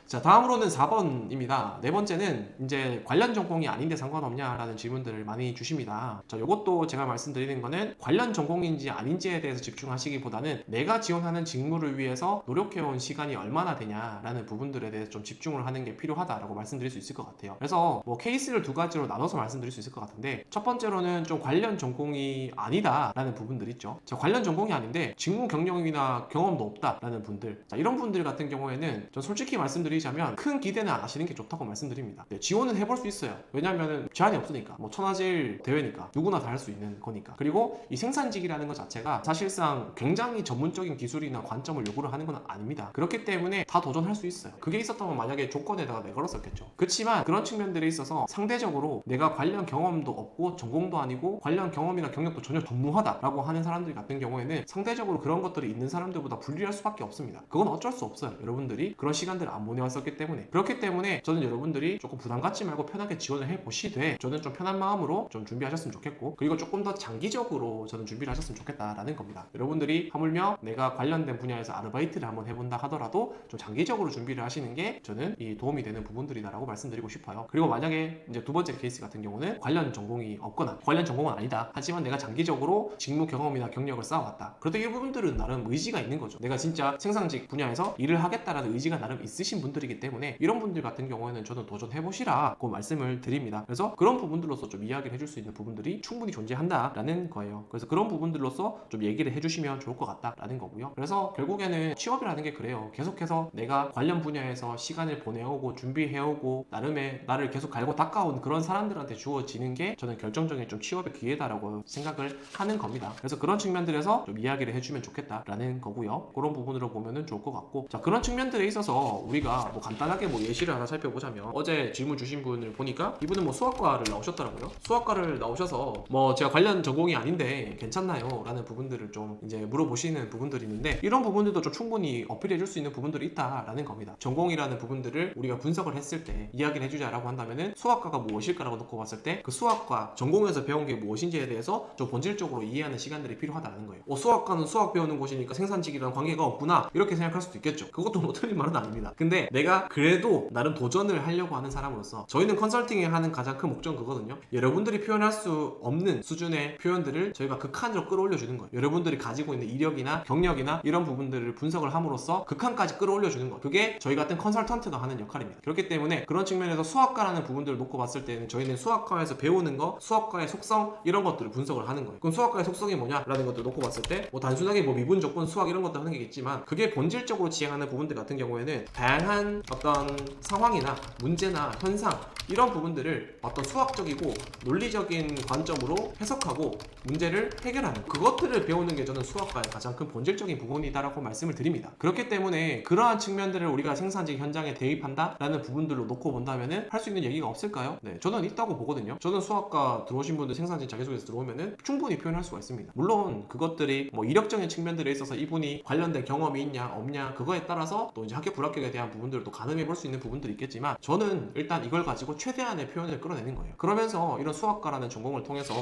자, 다음으로는 4번입니다. 네 번째는 이제 관련 전공이 아닌데 상관없냐라는 질문들을 많이 주십니다. 자, 이것도 제가 말씀드리는 거는 관련 전공인지 아닌지에 대해서 집중하시기보다는 내가 지원하는 직무를 위해서 노력해온 시간이 얼마나 되냐라는 부분들에 대해서 좀 집중을 하는 게 필요하다라고 말씀드릴 수 있을 것 같아요. 그래서 뭐 케이스를 두 가지로 나눠서 말씀드릴 수 있을 것 같은데, 첫 번째로는 좀 관련 전공이 아니다라는 부분들 있죠. 자, 관련 전공이 아닌데 직무 경력이나 경험도 없다라는 분들, 자, 이런 분들 같은 경우에는 전 솔직히 말씀드리자면 큰 기대는 안 하시는 게 좋다고 말씀드립니다. 네, 지원은 해볼 수 있어요. 왜냐하면 제한이 없으니까, 뭐 천하제일 대회니까 누구나 다 할 수 있는 거니까. 그리고 이 생산직이라는 것 자체가 사실상 굉장히 전문적인 기술이나 관점을 요구를 하는 건 아닙니다. 그렇기 때문에 다 도전할 수 있어요. 그게 있었다면 만약에 조건에다가 내걸었었겠죠. 그렇지만 그런 측면들에 있어서 상대적으로 내가 관련 경험도 없고 전공도 아니고 관련 경험이나 경력도 전혀 전무하다라고 하는 사람들 같은 경우에는 상대적으로 그런 것들이 있는 사람들보다 불리할 수밖에 없습니다. 그건 어쩔 수 없어요. 여러분들이 그런 시간들을 안 보내왔었기 때문에. 그렇기 때문에 저는 여러분들이 조금 부담 갖지 말고 편하게 지원을 해보시되, 저는 좀 편한 마음으로 좀 준비하셨으면 좋겠고, 그리고 조금 더 장기적으로 저는 준비를 하셨으면 좋겠다라는 겁니다. 여러분들이 하물며 내가 관련된 분야에서 아르바이트를 한번 해본다 하더라도 좀 장기적으로 준비를 하시는 게 저는 이 도움이 되는 부분들이다라고 말씀드리고 싶어요. 그리고 만약에 이제 두 번째 케이스 같은 경우는 관련 전공이 없거나 관련 전공은 아니다, 하지만 내가 장기적으로 직무 경험이나 경력을 쌓아왔다. 그래도 이 부분들은 나름 의지가 있는 거죠. 내가 진짜 생산직 분야에서 일을 하겠다라는 의지가 나름 있으신 분들이기 때문에 이런 분들 같은 경우에는 저는 도전해보시라고 말씀을 드립니다. 그래서 그런 부분들로서 좀 이야기를 해줄 수 있는 부분들이 충분히 존재한다라는 거예요. 그래서 그런 부분들로서 좀 얘기를 해주시면 좋을 것 같다라는 거고요. 그래서 결국에는 취업이라는 게 그래요. 계속해서 내가 관련 분야에서 시간을 보내오고 준비해오고 나름의 나를 계속 갈고 닦아온 그런 사람들한테 주어지는 게 저는 결정적인 좀 취업의 기회다라고 생각을 하는 겁니다. 그래서 그런 측면들에서 좀 이야기를 해주면 좋겠다라는 거고요. 그런 부분으로 보면은 좋을 것 같고, 자, 그런 측면들에 있어서 우리가 뭐 간단하게 뭐 예시를 하나 살펴보자면, 어제 질문 주신 분을 보니까 이분은 뭐 수학과를 나오셨더라고요. 수학과를 나오셔서 뭐 제가 관련 전공이 아닌데 괜찮나요? 라는 부분들을 좀 이제 물어보시는 부분들이 있는데, 이런 부분들도 좀 충분히 어필해 줄 수 있는 부분들이 있다라는 겁니다. 전공이라는 부분들을 우리가 분석을 했을 때 이야기를 해주자라고 한다면은 수학과가 무엇일까라고 놓고 봤을 때 그 수학과 전공에서 배운 게 무엇인지에 대해서 좀 본질적으로 이해하는 시간들이 필요하다는 거예요. 수학과는 수학 배우는 곳이니까 생산직이랑 관계가 없구나, 이렇게 생각할 수도 있겠죠. 그것도 뭐 틀린 말은 아닙니다. 근데 내가 그래도 나름 도전을 하려고 하는 사람으로서, 저희는 컨설팅에 하는 가장 큰 목적은 그거든요. 여러분들이 표현할 수 없는 수준의 표현들을 저희가 극한으로 끌어올려 주는 거예요. 여러분들이 가지고 있는 이력이나 경력이나 이런 부분들을 분석을 함으로써 극한까지 끌어올려 주는 거예요. 그게 저희 같은 컨설턴트가 하는 역할입니다. 그렇기 때문에 그런 측면에서 수학과라는 부분들을 놓고 봤을 때는 저희는 수학과에서 배우는 거, 수학과의 속성, 이런 것들을 분석을 하는 거예요. 그럼 수학과의 속성이 뭐냐라는 것들을 놓고 봤을 때 뭐 단순하게 뭐 미분, 조건, 수학 이런 것들 하는 게 있지만, 그게 본질적으로 지향하는 부분들 같은 경우에는 다양한 어떤 상황이나 문제나 현상, 이런 부분들을 어떤 수학적이고 논리적인 관점으로 해석하고 문제를 해결하는, 그것들을 배우는 게 저는 수학과의 가장 큰 본질적인 부분이다라고 말씀을 드립니다. 그렇기 때문에 그러한 측면들을 우리가 생산직 현장에 대입한다라는 부분들로 놓고 본다면은 할 수 있는 얘기가 없을까요? 네, 저는 있다고 보거든요. 저는 수학과 들어오신 분들 생산직 자기소개서 들어오면은 충분히 표현할 수가 있습니다. 물론 그것들이 뭐 이력적인 측면들에 있어서 이분이 관련된 경험이 있냐 없냐, 그거에 따라서 또 이제 합격 불합격에 대한 부분들을 또 가늠해 볼 수 있는 부분들이 있겠지만, 저는 일단 이걸 가지고 최대한의 표현을 끌어내는 거예요. 그러면서 이런 수학과라는 전공을 통해서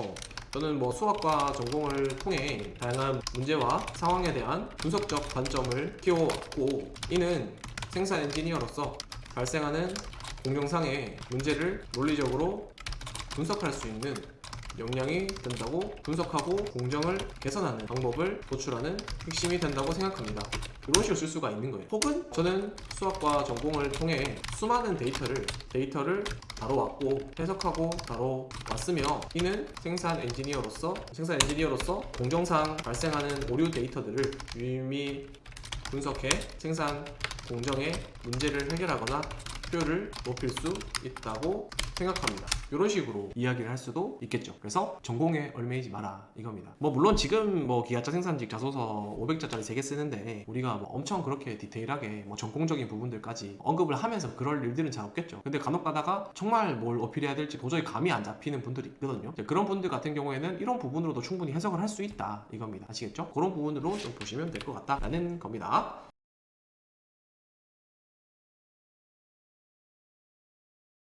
저는 뭐 수학과 전공을 통해 다양한 문제와 상황에 대한 분석적 관점을 키워왔고, 이는 생산 엔지니어로서 발생하는 공정상의 문제를 논리적으로 분석할 수 있는 역량이 된다고, 분석하고 공정을 개선하는 방법을 도출하는 핵심이 된다고 생각합니다. 이런 식으로 쓸 수가 있는 거예요. 혹은 저는 수학과 전공을 통해 수많은 데이터를 다뤄왔고 해석하고 다뤄왔으며, 이는 생산 엔지니어로서 공정상 발생하는 오류 데이터들을 유의미 분석해 생산 공정의 문제를 해결하거나 효율을 높일 수 있다고 생각합니다. 이런 식으로 이야기를 할 수도 있겠죠. 그래서 전공에 얽매이지 마라, 이겁니다. 뭐 물론 지금 뭐 기하차 생산직 자소서 500자짜리 3개 쓰는데 우리가 뭐 엄청 그렇게 디테일하게 뭐 전공적인 부분들까지 언급을 하면서 그럴 일들은 잘 없겠죠. 근데 간혹 가다가 정말 뭘 어필해야 될지 도저히 감이 안 잡히는 분들이 있거든요. 그런 분들 같은 경우에는 이런 부분으로도 충분히 해석을 할 수 있다, 이겁니다. 아시겠죠? 그런 부분으로 좀 보시면 될 것 같다라는 겁니다.